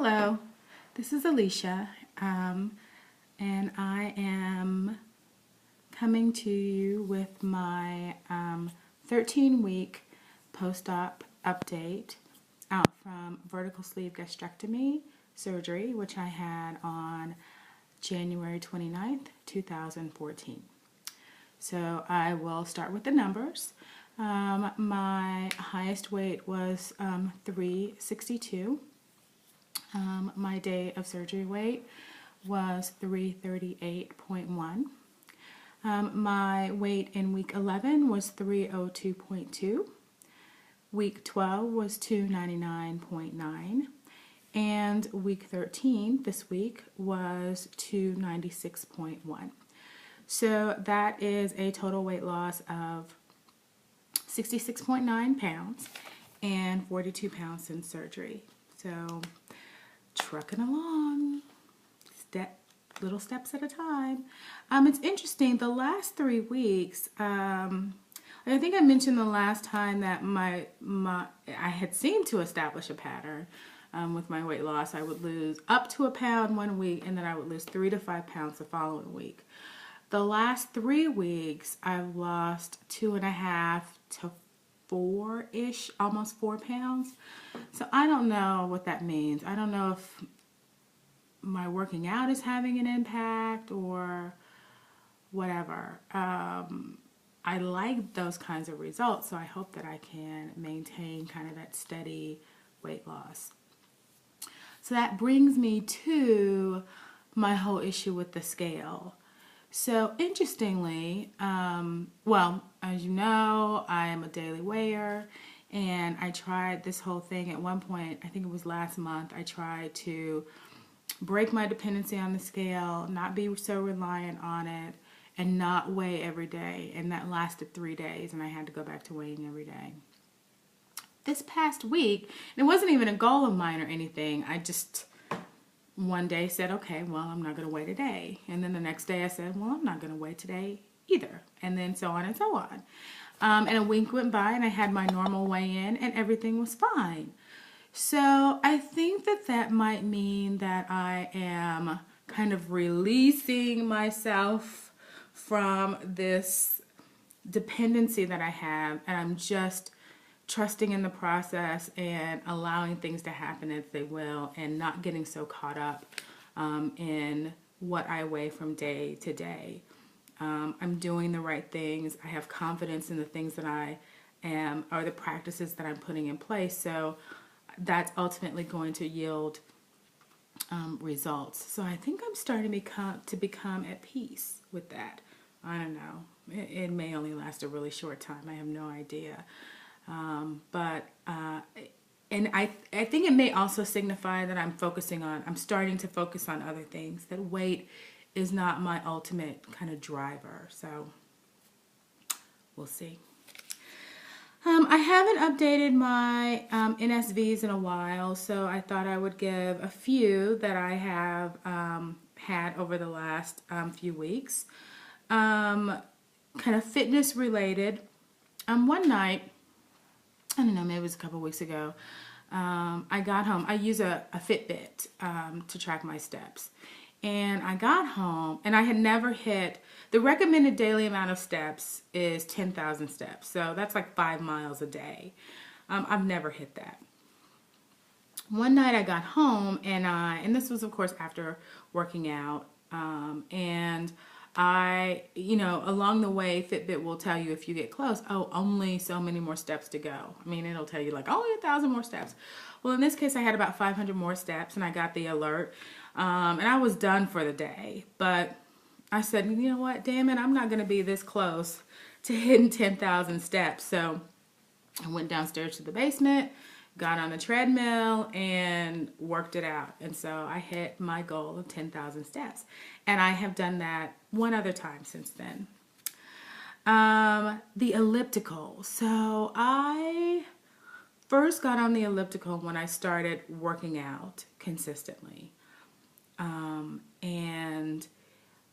Hello, this is Alicia, and I am coming to you with my 13-week post-op update out from vertical sleeve gastrectomy surgery, which I had on January 29th, 2014. So I will start with the numbers. My highest weight was 362. My day of surgery weight was 338.1. My weight in week 11 was 302.2. Week 12 was 299.9. And week 13 this week was 296.1. So that is a total weight loss of 66.9 pounds and 42 pounds since surgery. So trucking along, little steps at a time. It's interesting, the last 3 weeks, I think I mentioned the last time that I had seemed to establish a pattern with my weight loss. I would lose up to a pound 1 week, and then I would lose 3 to 5 pounds the following week. The last 3 weeks, I've lost 2.5 to 4-ish, almost 4 pounds. So I don't know what that means. I don't know if my working out is having an impact or whatever. I like those kinds of results, so I hope that I can maintain kind of that steady weight loss. So that brings me to my whole issue with the scale. So interestingly, well, as you know, I am a daily weigher, and I tried this whole thing at one point. I think it was last month. I tried to break my dependency on the scale, not be so reliant on it, and not weigh every day. And that lasted 3 days, and I had to go back to weighing every day. This past week, and it wasn't even a goal of mine or anything. I just one day said, okay, well, I'm not going to weigh today. And then the next day I said, well, I'm not going to weigh today either. And then so on and so on. And a week went by, and I had my normal weigh-in, and everything was fine. So I think that might mean that I am kind of releasing myself from this dependency that I have, and I'm just trusting in the process and allowing things to happen as they will, and not getting so caught up in what I weigh from day to day. I'm doing the right things. I have confidence in the things that I am, or the practices that I'm putting in place. So that's ultimately going to yield results. So I think I'm starting to become at peace with that. I don't know. It may only last a really short time. I have no idea. And I think it may also signify that I'm starting to focus on other things, that weight is not my ultimate kind of driver. So we'll see. I haven't updated my NSVs in a while, so I thought I would give a few that I have had over the last few weeks. Kind of fitness related. One night, I don't know, maybe it was a couple weeks ago, I got home. I use a Fitbit to track my steps. And I got home, and I had never hit, the recommended daily amount of steps is 10,000 steps. So that's like 5 miles a day. I've never hit that. One night I got home, and this was of course after working out, and along the way, Fitbit will tell you if you get close, oh, only so many more steps to go. I mean, it'll tell you like, only 1,000 more steps. Well, in this case, I had about 500 more steps, and I got the alert, and I was done for the day. But I said, you know what, damn it, I'm not going to be this close to hitting 10,000 steps. So I went downstairs to the basement, got on the treadmill, and worked it out. And so I hit my goal of 10,000 steps. And I have done that one other time since then. The elliptical. So I first got on the elliptical when I started working out consistently. And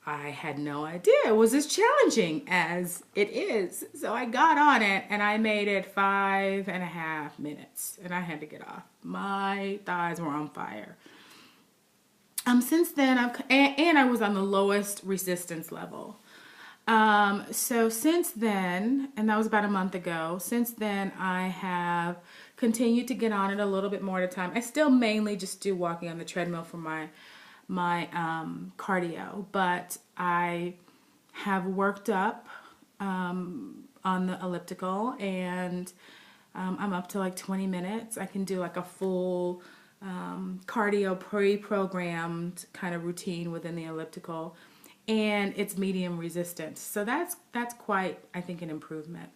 I had no idea it was as challenging as it is. So I got on it, and I made it 5.5 minutes, and I had to get off. My thighs were on fire. Since then, and I was on the lowest resistance level. So since then, and that was about a month ago, since then I have continued to get on it a little bit more at a time. I still mainly just do walking on the treadmill for my cardio, but I have worked up on the elliptical, and I'm up to like 20 minutes. I can do like a full cardio pre-programmed kind of routine within the elliptical, and it's medium resistance. So that's quite, I think, an improvement.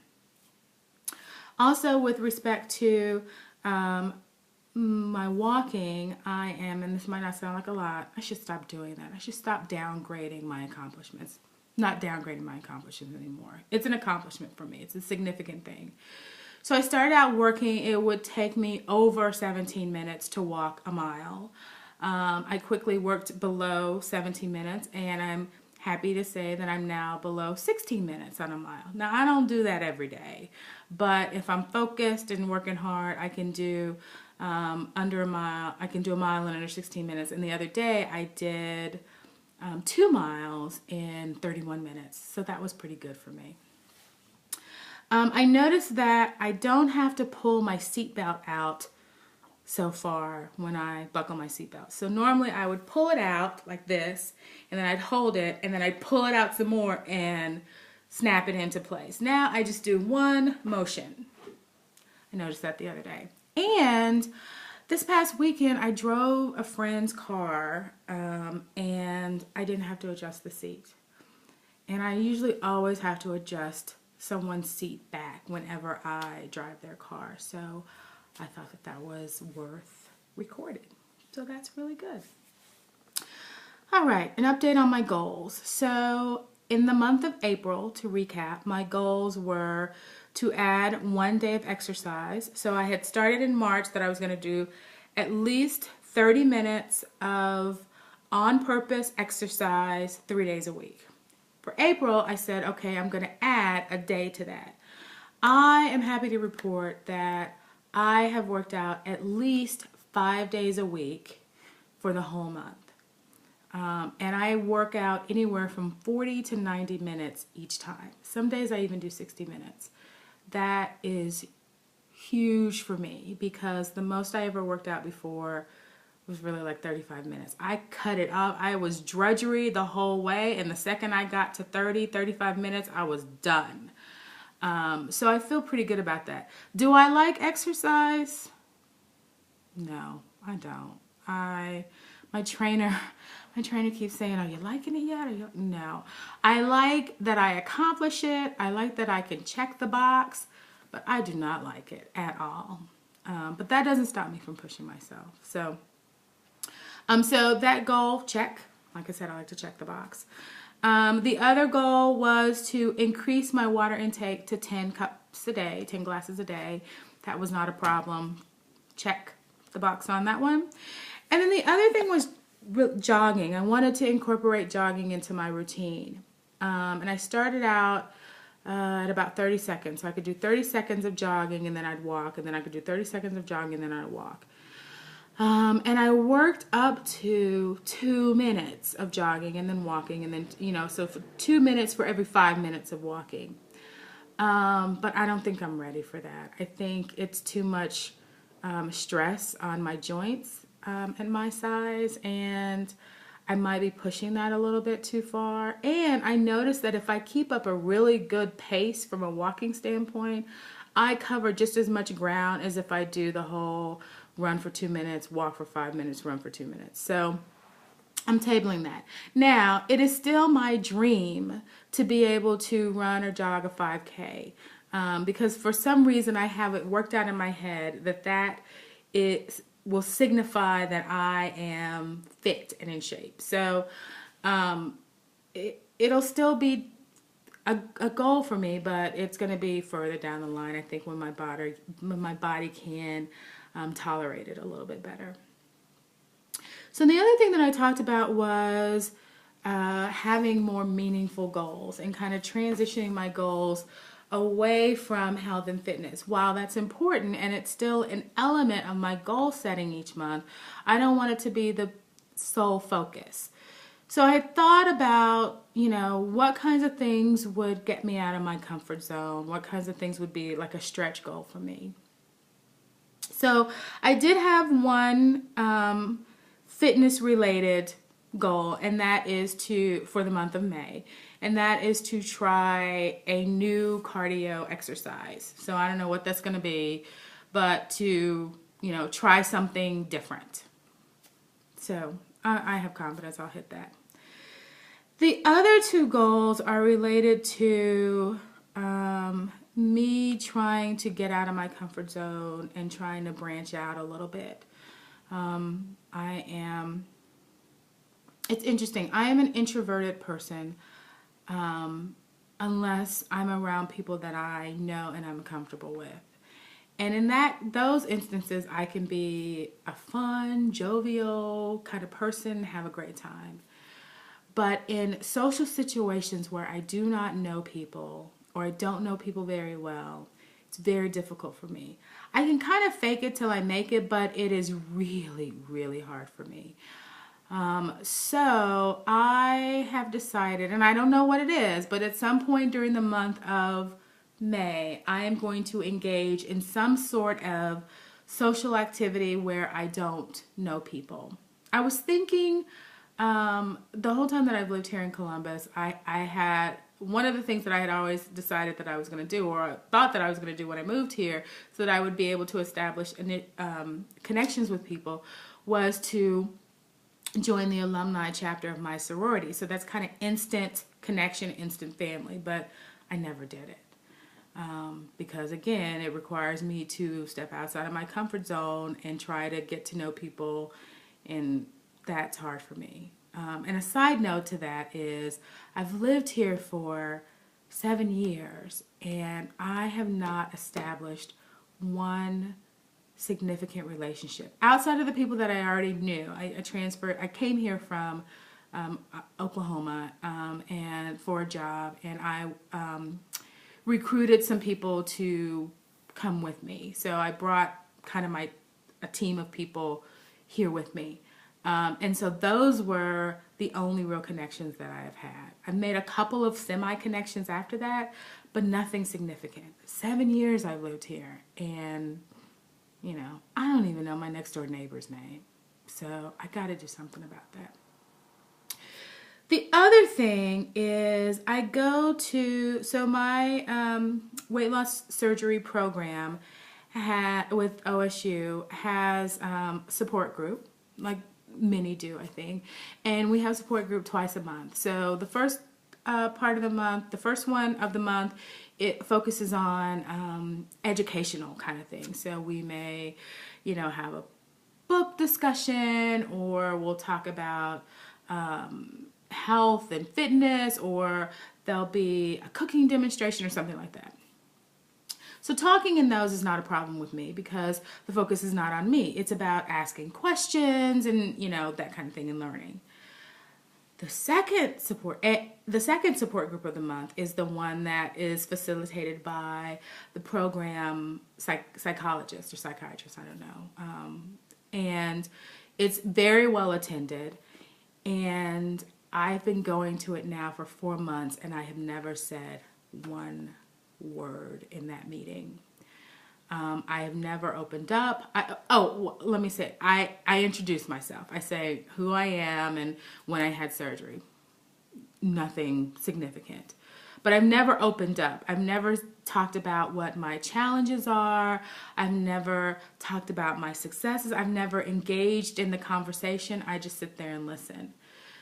Also, with respect to my walking, I am, and this might not sound like a lot, I should stop doing that. I should stop downgrading my accomplishments. Not downgrading my accomplishments anymore. It's an accomplishment for me. It's a significant thing. So I started out working. It would take me over 17 minutes to walk a mile. I quickly worked below 17 minutes, and I'm happy to say that I'm now below 16 minutes on a mile. Now, I don't do that every day, but if I'm focused and working hard, I can do under a mile. I can do a mile in under 16 minutes. And the other day, I did 2 miles in 31 minutes. So that was pretty good for me. I noticed that I don't have to pull my seatbelt out so far when I buckle my seatbelt. So normally I would pull it out like this, and then I'd hold it, and then I'd pull it out some more and snap it into place. Now I just do one motion. I noticed that the other day. And this past weekend I drove a friend's car, and I didn't have to adjust the seat. And I usually always have to adjust someone's seat back whenever I drive their car. So I thought that that was worth recording. So that's really good. All right, an update on my goals. So in the month of April, to recap, my goals were to add 1 day of exercise. So I had started in March that I was going to do at least 30 minutes of on-purpose exercise 3 days a week. For April, I said, okay, I'm going to add a day to that. I am happy to report that I have worked out at least 5 days a week for the whole month. And I work out anywhere from 40 to 90 minutes each time. Some days I even do 60 minutes. That is huge for me because the most I ever worked out before was really like 35 minutes. I cut it off. I was drudgery the whole way, and the second I got to 35 minutes, I was done. So I feel pretty good about that. Do I like exercise? No, I don't. My trainer keeps saying, "Are you liking it yet?" No. I like that I accomplish it. I like that I can check the box, but I do not like it at all. But that doesn't stop me from pushing myself. So that goal, check. Like I said, I like to check the box. The other goal was to increase my water intake to 10 cups a day, 10 glasses a day. That was not a problem. Check the box on that one. And then the other thing was jogging. I wanted to incorporate jogging into my routine. And I started out at about 30 seconds. So I could do 30 seconds of jogging and then I'd walk, and then I could do 30 seconds of jogging and then I'd walk. And I worked up to 2 minutes of jogging and then walking, and then, so for 2 minutes for every 5 minutes of walking. But I don't think I'm ready for that. I think it's too much stress on my joints and my size, and I might be pushing that a little bit too far. And I noticed that if I keep up a really good pace from a walking standpoint, I cover just as much ground as if I do the whole run for 2 minutes, walk for 5 minutes, run for 2 minutes. So I'm tabling that. Now, it is still my dream to be able to run or jog a 5K because for some reason I have it worked out in my head that will signify that I am fit and in shape. So it'll still be a goal for me, but it's going to be further down the line, I think, when my body can tolerate it a little bit better. So the other thing that I talked about was having more meaningful goals and kind of transitioning my goals away from health and fitness. While that's important and it's still an element of my goal setting each month, I don't want it to be the sole focus. So I thought about, what kinds of things would get me out of my comfort zone? What kinds of things would be like a stretch goal for me? So I did have one fitness related goal, and that is for the month of May, and that is to try a new cardio exercise. So I don't know what that's going to be, but to, try something different. So I have confidence I'll hit that. The other two goals are related to me trying to get out of my comfort zone and trying to branch out a little bit. It's interesting. I am an introverted person unless I'm around people that I know and I'm comfortable with. And in those instances, I can be a fun, jovial kind of person, have a great time. But in social situations where I do not know people or I don't know people very well, it's very difficult for me. I can kind of fake it till I make it, but it is really, really hard for me. So I have decided, and I don't know what it is, but at some point during the month of May, I am going to engage in some sort of social activity where I don't know people. I was thinking the whole time that I've lived here in Columbus, I had one of the things that I had always decided that I was going to do, or thought that I was going to do when I moved here, so that I would be able to establish connections with people, was to join the alumni chapter of my sorority. So that's kind of instant connection, instant family, but I never did it. Because again, it requires me to step outside of my comfort zone and try to get to know people, and that's hard for me. And a side note to that is I've lived here for 7 years and I have not established one significant relationship outside of the people that I already knew. I came here from Oklahoma and for a job, and I recruited some people to come with me. So I brought kind of a team of people here with me. And so those were the only real connections that I have had. I've made a couple of semi-connections after that, but nothing significant. 7 years I've lived here, and, I don't even know my next door neighbor's name. So I got to do something about that. The other thing is my weight loss surgery program with OSU has support group, like many do, I think. And we have support group twice a month. So the first part of the month, the first one of the month, it focuses on educational kind of things. So we may, have a book discussion, or we'll talk about health and fitness, or there'll be a cooking demonstration or something like that. So talking in those is not a problem with me because the focus is not on me. It's about asking questions and, that kind of thing, and learning. The second support group of the month is the one that is facilitated by the program psychologist or psychiatrist, I don't know. And it's very well attended, and I've been going to it now for 4 months, and I have never said one word in that meeting. I have never opened up. Let me say, I introduce myself. I say who I am and when I had surgery. Nothing significant. But I've never opened up. I've never talked about what my challenges are. I've never talked about my successes. I've never engaged in the conversation. I just sit there and listen.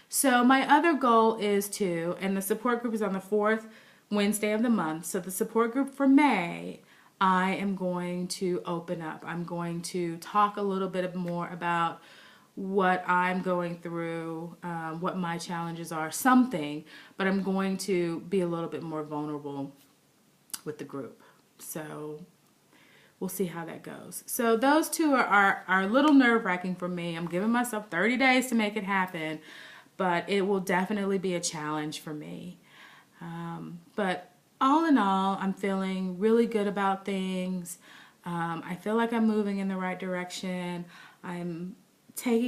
So my other goal is and the support group is on the 4th Wednesday of the month. So the support group for May, I am going to open up. I'm going to talk a little bit more about what I'm going through, what my challenges are, but I'm going to be a little bit more vulnerable with the group. So we'll see how that goes. So those two are a little nerve-wracking for me. I'm giving myself 30 days to make it happen, but it will definitely be a challenge for me. But all in all, I'm feeling really good about things. I feel like I'm moving in the right direction. I'm taking